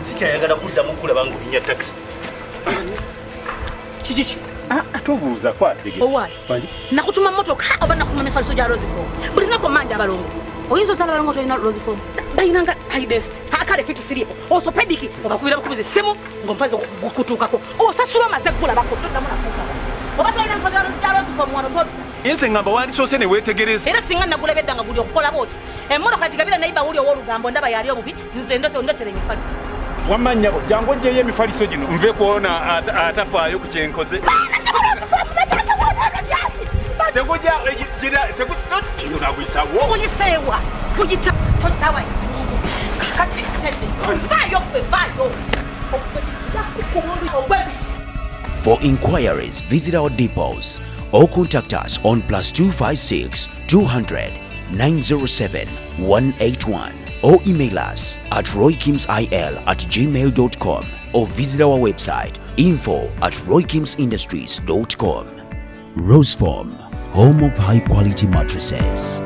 Sikayagala kuddamu kulaba ng'olinya taxi. Kiki? Tobuuza kwatege. Owaayi. Nakutuma mmotoka oba nakutuma mifaliso gya Roseform. Buli lunaku manja abalongo. Oyinza osala balongo tolina Roseform. Bayinanga hidest. Akale fiti siripo. Orthopedic obakubira bukubiza essimu ng'omufazi gukutuukako. Osasula amaze ggula bakutuddamu nakuuka. Oba tolina mifaliso gya Roseform wano to. Yense ngamba wandisoose ne weetegereza. Era singa nagulabedda nga guli okukola booti. Emmotoka gigabira naye bawuli ow'olugambo ndaba yali obubi nze ndotere emifaliso. Wamanya bo jangu njeyo emifaliso gino nve kuona atafaayo ku kyenkoze. Tekuja gira tekutoti unagwisa wo. Kuyisewa kuyita tosawa. Kati tende. Vayo. For inquiries, visit our depots or contact us on +256 200 907 181 or email us at roykimsil@gmail.com or visit our website info@roykimsindustries.com. Roseform, home of high quality mattresses.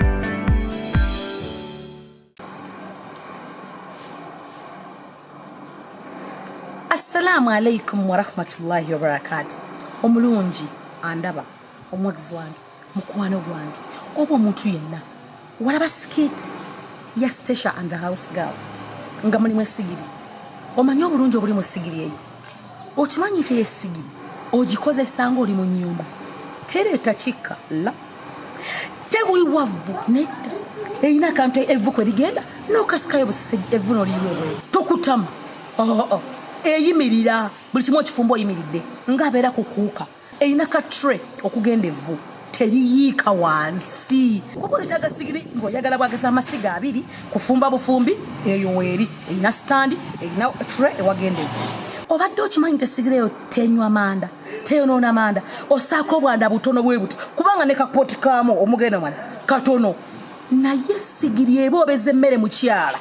Assalamu alaikum wa rahmatullahi wa barakatuh. Omulungi andaba omwagizi wange mukwano gwange oba omuntu yenna walaba skit ya Stasha and the House Girl nga mulimu essigiri omanyi obulungi obuli mu ssigiri eyo okimanyi nti essigiri ogikozesa nga oli mu nnyumba tereeta kikka la tewiwavu nedda erina akantu evvu kwe ligenda n'okasikayo busise evvu n'oliyiwewe tokutama eyimirira buli kimu okifumba oyimiridde ng'abeera kukuuka erina ka tray okugenda evvu teriyiika wansi okwetaaga sigiri ng'oyagala bwageza amasiga abiri kufumba bufumbi eyo weeri erina standi erina tray ewagenda evvu obadde okimanyi nti esigiri eyo tenywa manda teyonoona manda osaako obwanda butono bwe buti kubanga ne kapoti kaamu omugendo mwana katono naye sigiri eba obeza emmere mukyala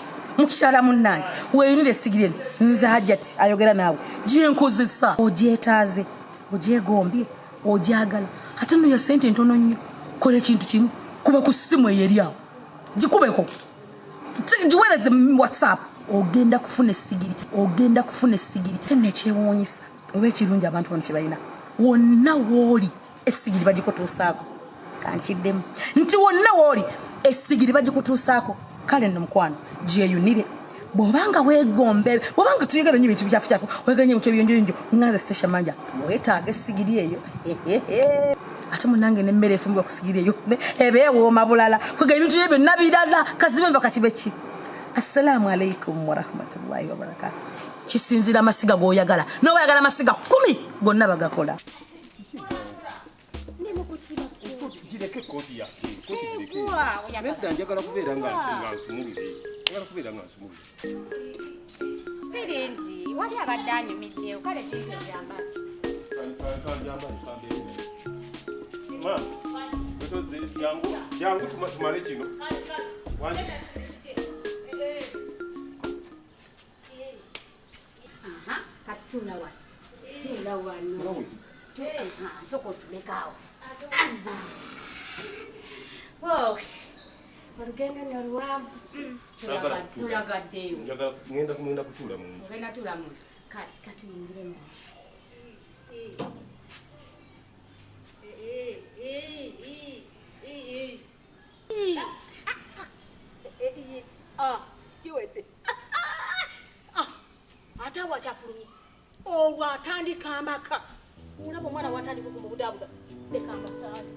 munnange weeyunira esigiri eno nze Hajjati ayogera naawe gyenkozesa ogyetaaze ogyegombye ogyagala ate nno ya ssente ntono nnyo kola ekintu kimu kuba ku ssimu eyo eri awo gikubeko giweereze WhatsApp ogenda kufuna essigiri tennekyewuunyisa oba ekirungi abantu bano kyebalina wonna wooli essigiri bagikutuusaako kankiddemu nti wonna wooli essigiri bagikutuusaako kale nno mukwano gyeyunire bw'obanga weegombe bw'obanga tuyegera nnyo ebintu bikyafu weeganya ebintu ebiyonjoyonjo nganze Stasha manja weetaaga essigiri eyo ate munange n'emmere efumbibwa ku sigiri eyo eba ewooma bulala kwega ebintu bye byonna birala kazibe nva kati beki. Assalamu alaikum wa rahmatullahi wa barakatuh. Kisinzira amasiga g'oyagala n'oyagala amasiga 10 gonna bagakola. Sirinji, wali abadde anyumiddeyo kale tiyamba. Jangu tumale kino. Kati tula wano. Soko tulekaawo. Wow. Olugendo n'oluwanvu. Tulagaddeyo. Ngenda kutuula mu. Ogenda tuula mu. Kati yingiremu. Kiwete. Ate wakyafulumye. Olwo atandika amaka. Olaba omwana watandika okumubudabuda. Leka ambasaage.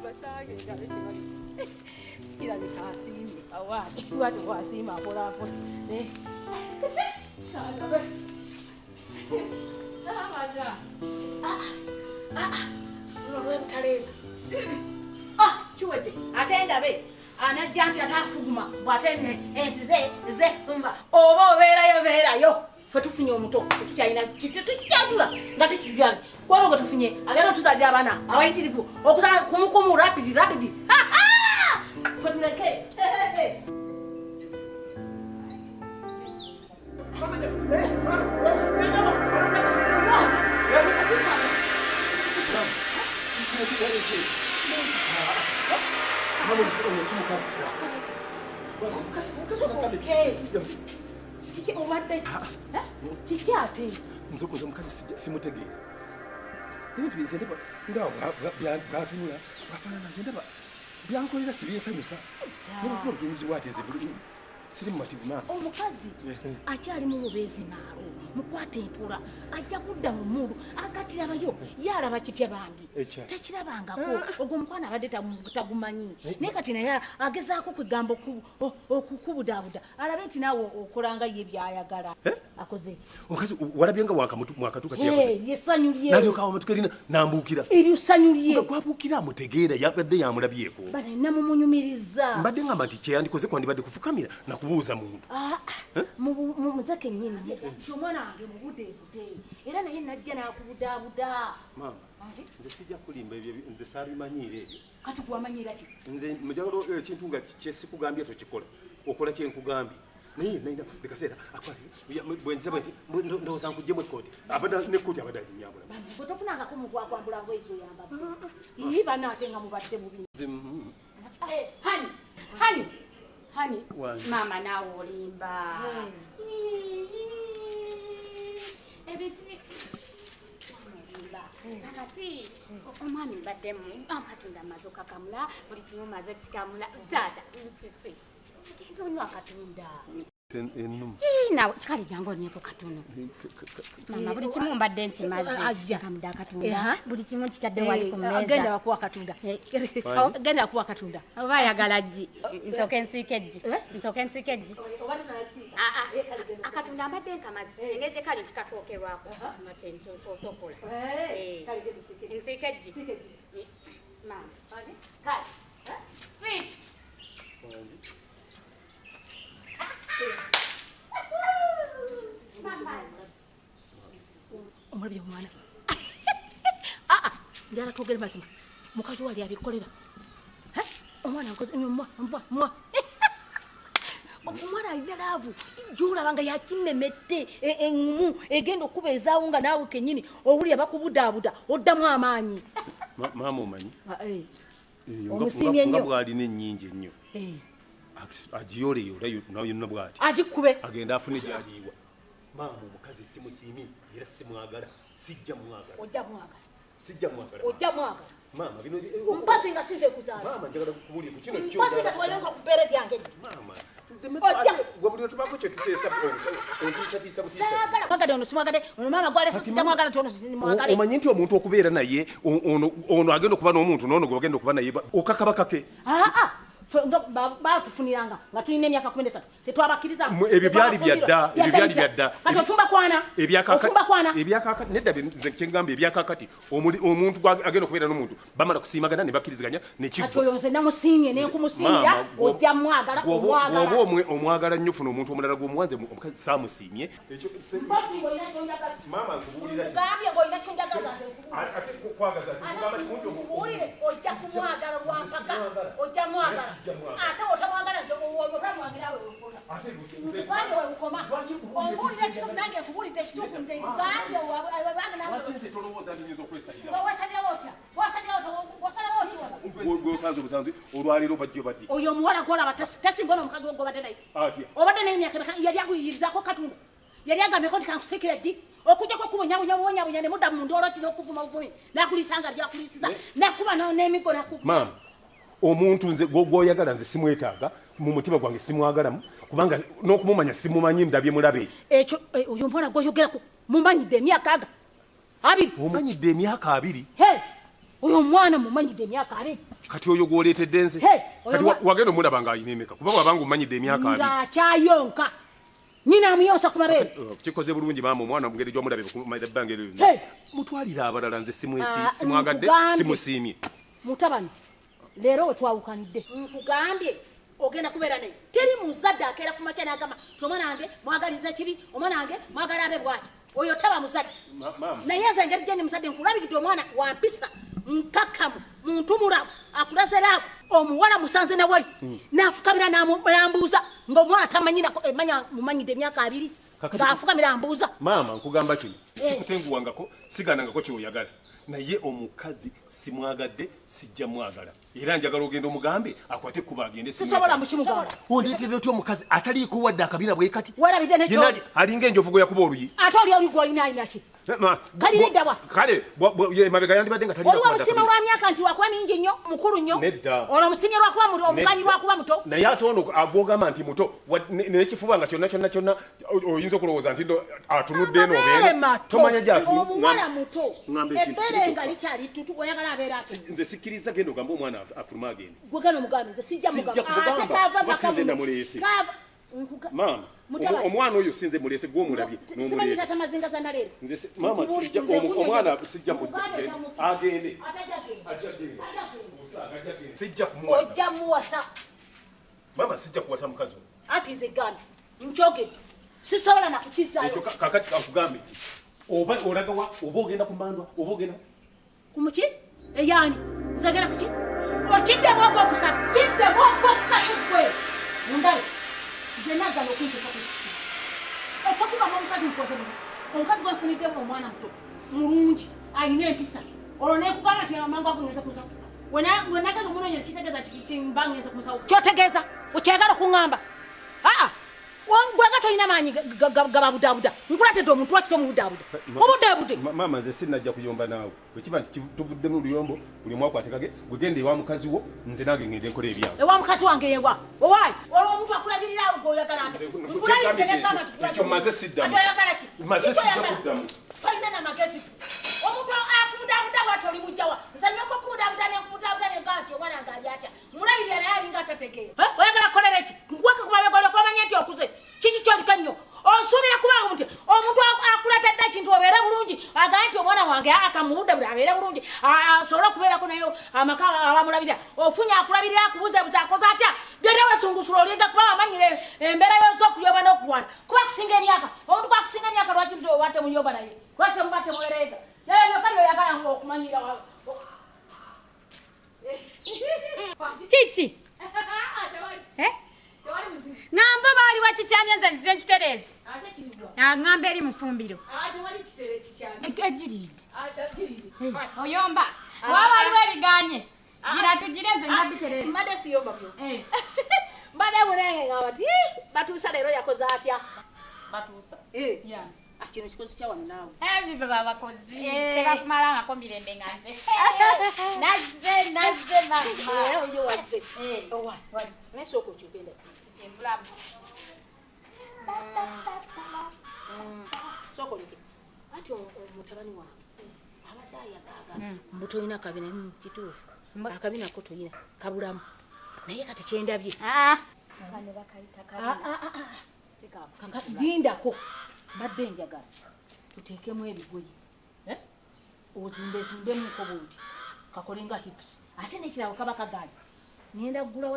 Basage ngabe kibali. Kila bikasimbi awati watu wasima apola apola. Kalabe. Amaja. Lorwe mtale. Chuwete. Atenda be. Anajja nti atafuguma bwatenne ze kumba. Oba obeerayo. Fe tufunye omuto tukyalina tukyajula nga tekibyazi kwalo tufunye agenda tuzalira abana abayitirivu okusala kumukumu rapid fe tuleke Kiki obadde? Kiki ate? Nzokoze mukazi simutegeera. Ebintu byenze ndaba ngawo bwatunula bafaanana nze ndaba byankolera si byensanyusa. N'okukola obutunuzi bwateze buli siri mumativu maama. Omukazi akyali mu bubeezi naabo mukwata empula ajja kudda mu mulu agattirabayo yalaba kipya bambi tekirabangako ogwo omukwana abadde tagumanyi naye kati naye agezaako kwegamba okukubudaabuda alabe nti naawe okolanga ye byayagala akoze omukazi walabye nga mwakatuuka kyakoze yesanyu lye nalyokawo amatuka erina nambuukira eryo ssanyu lye nga gwabuukira amutegeera yabadde yamulabyeko bana namumunyumiriza mbadde ngamba nti kyeyandikoze kwandibadde kufukamira nakubuuza muntu muzeke nyini omwana wange mubudebude era naye najja nakubudaabuda maama nze sijja kulimba ebyo nze saabimanyiira ebyo kati gwamanyira ki nze mujagalo ekintu nga kyesikugambye tokikola okola kyenkugambye naye naina bikaseera akwati bwenziza bwenti ndowooza nkuggyemu ekkooti abadda nekkooti abadde aginyambula bwe tofunangako omuntu akwambula ngoezo yamba ii banaate nga mubadde bubi hani mama nawe olimba nakati omwami mbaddemu ampatunda amaze okakamula buli kimu maze kikamula taata kiki genda onywa akatunda nawe kikale jangu onyeko katono mama buli kimu mbadde nkimaze kamuda akatunda buli kimu kitadde wali ku mmeeza genda wakuwa akatunda genda wakuwa akatunda oba ayagala ggi nsooka ensiika eggi akatunda mbadde nkamaze engeri gye kali kikasookerwako nga kyensokola ensiika eggi mama kale sweet omulabye omwana njala twogere mazima mukazi wali abikolera omwana nkoze mwa omwana alina laavu gyolaba nga yakimemette eŋŋumu egenda okubeezaawo nga naawe kennyini owuli abakubudaabuda oddamu amaanyi maama omanyi omusiimye nnyo nga bw'alina ennyingi ennyo agiyoleyola yonna bw'ati agikube agenda afune gyaliiwa maama omukazi simusiimi era simwagala sijja mwagala ojja mwagala maama bino mpazi nga sinze kuzaala maama njagala kubuulira ku kino mpazi nga twalenga ku mpeere lyange maama ojja tubako kyetuteesa ontiisatiisa saagala mwagade ono simwagade ono maama gwalesa sijja mwagala nti ono simwagale omanyi nti omuntu okubeera naye ono agenda okuba n'omuntu n'ono gwe bagenda okuba naye okakabakake batufuniranga nga tulina emyaka 13 tetwabakkiriza ebyo byali byadda kati ofumba kwana nedda nze kyengamba ebyakakati omuntu agenda okubeera n'omuntu bamala kusiimagana ne bakkiriziganya kati oyo nze namusiimye nenkumusiimira ojja mwagala oba omwagala nnyo funa omuntu omulala gw'omuwanze omukazi saamusiimye ojja kumwagala lwampaka ojja mwagala ate otamwagala nze otamwagira uganda wekukoma ombuulira ekitufu nange nkubulidde ekitufu nze uganda abange nangewasalirawo otya gweosanze obusanzwe olwaleero bajjo baddi oyo omuwala gwolaba tasinga n'omukazi wo gwobadde naye obadde naye emyaka yali akuyiyirizako katundu yali agambyeko nti kankusikira ddi okujjako okubonyabonyabonya ne mudda munda olwati n'okuvuma buvumi nakuliisanga lyakulisiza nakuba n'emigo nakuba omuntu nze gwoyagala nze simwetaaga mu mutima gwange simwagalamu kubanga n'okumumanya simumanyi ndabye mulabe ekyo oyo omuwala gwoyogerako mumanyidde emyaka 2 omanyidde emyaka 2 oyo omwana mumanyidde emyaka 2 kati oyo gwoleetedde nze kati wagenda omulaba nga alina emeka kuba wabanga omanyidde emyaka 2 ng'akyayonka nyina amuyonsa ku mabeere kikoze bulungi maama omwana mugeri gyomulabe kumala ebbanga eryo mutwalire abalala nze simwagadde simusiimye mutabani leero wetwawukanidde nkugambye ogenda kubeera naye teri muzadde akeera ku makya n'agamba ti omwana wange mwagaliza kibi omwana wange mwagala abe bw'ati oyo taba muzadde naye nze engeri gyendi muzadde nkulabikidde omwana wampisa nkakkamu muntu mulamu akulaze laabu omuwala musanze nawali n'afukamira n'ambuuza ng'omwana tamanya mumanyidde emyaka 2 ng'afukamira ambuuza maama nkugamba kino sikutenguwangako siganangako kyoyagala naye omukazi simwagadde sijja mwagala era njagala ogenda omugambe akwate kuba agende sisobola mukimugamba ondeetera otya omukazi ataliiko wadde akabira bwe kati werabidde nekyo alinga enjovu gwe yakuba oluyi ate oli gwolinaayinaki kaliriddawa kale mabega yandibadde nga oli omusima lwa myaka nti wakuba mingi nnyo mukulu nnyo ono omusimye lwakuba omuganyi lwakuba muto naye ate ono agwogamba nti muto nekifuba nga kyonna oyinza okulowooza nti atunudde eno tomanya gy'omuwala muto ebbeere nga likyali tutu oyagala abeera ati nze sikkiriza genda ogamba omwana afuluma agende gwe genda omugambe nze sijja mugamba ate kaava makamu namuleese maama omwana oyo sinze muleese gw'omulabye simanyi tata mazinga za naleero maama omwana sijja agende sijja kumuwasa ojja muwasa maama sijja kuwasa mukazi we ati nze gambe nkyogedde sisobola nakukizaayo kakati kankugambe oba olagawa oba ogenda kumandwa oba ogenda kumuki eyani nzagera kuki okiddemu ogwokusatu kiddemu ogwokusatu gwe mundayo nze naagala okuntekako otakugamba omukazi mukoze muno omukazi gwe nfuniddemu omwana muto mulungi alina empisa olwo nekugamba nti amangu ago ngenze kumusawo wenageza omunonyera kitegeeza kimba ngenze kumusawo kyotegeeza okyagala okuŋŋamba aa gwega tolina maanyi gababudaabuda nkulatedde omuntu wakito mubudaabuda obudaabude maama nze sinajja kuyomba naawe wekiba nti tuvuddemu oluyombo buli omu akwatekage gwegenda ewa mukazi wo nze nange ngende nkola ebyawe ewa mukazi wange yewa owaayi olwo omuntu akulabirira awo gweoyagala ate ekyo maze siddamu maze sijja kuddamu tolina namagezi omuntu akundaabuda bwati oli mujjawa nsanyoko okundaabuda nenkundaabuda nengaa nti omwana nga ali atya mulabirira naye alinga atategeera oyagala kukolera eki nkuwaka ku mabega olyoka omanye nti okuze kiki kyolika nnyo onsuubira kubanga nti omuntu akuletedde ekintu obeere bulungi agaye nti omwana wange akamubudde abeere bulungi asobole okubeerako naye amaka abamulabirira ofunye akulabirira akubuzebuza akoze atya byonna wesungusulwa olinga kubanga amanyire embeera yoz'okuyoba n'okulwana kuba kusinga emyaka omuntu kwakusinga emyaka lwaki oba temuyoba naye lwaki muba temuwereeza naye yoka yoyagala okumanyira kiki ngamba baali wakikyamya nze nzize nkitereezi ngamba eri mufumbiro egiridde oyomba wa waliwo ebiganye gira tugire nze nabitereezi mbadde siyomba byo mbadde bulenge nga bati batuusa leero yakoze atya batuusa kino kikozi kyawano naawe ebyo babakozi tebakumalangako mirembe nga nze nazze oyo wazze naye sooka okyogenda kikyembulamu sooka oleke ati omutabani wange abadde ayagaaga mbu tolina akabina kituufu akabinako tolina kabulamu naye kati kyendabye lindako mbadde njagala tuteekemu ebigoyi ozimbezimbemu bundi kakolenga hips ate nekirawo kaba kagaali ngenda kugula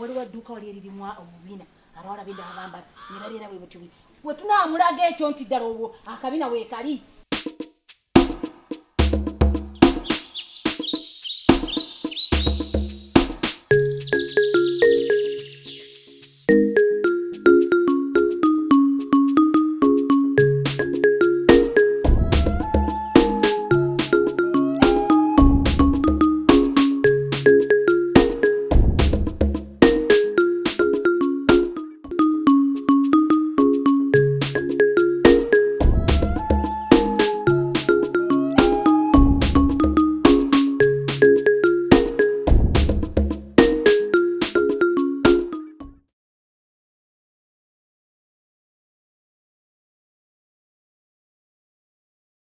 waliwo edduuka wali eririmu obubina abawala benda abambala ne babeera bwe bwe tunamulaga ekyo nti ddala obwo akabina weekali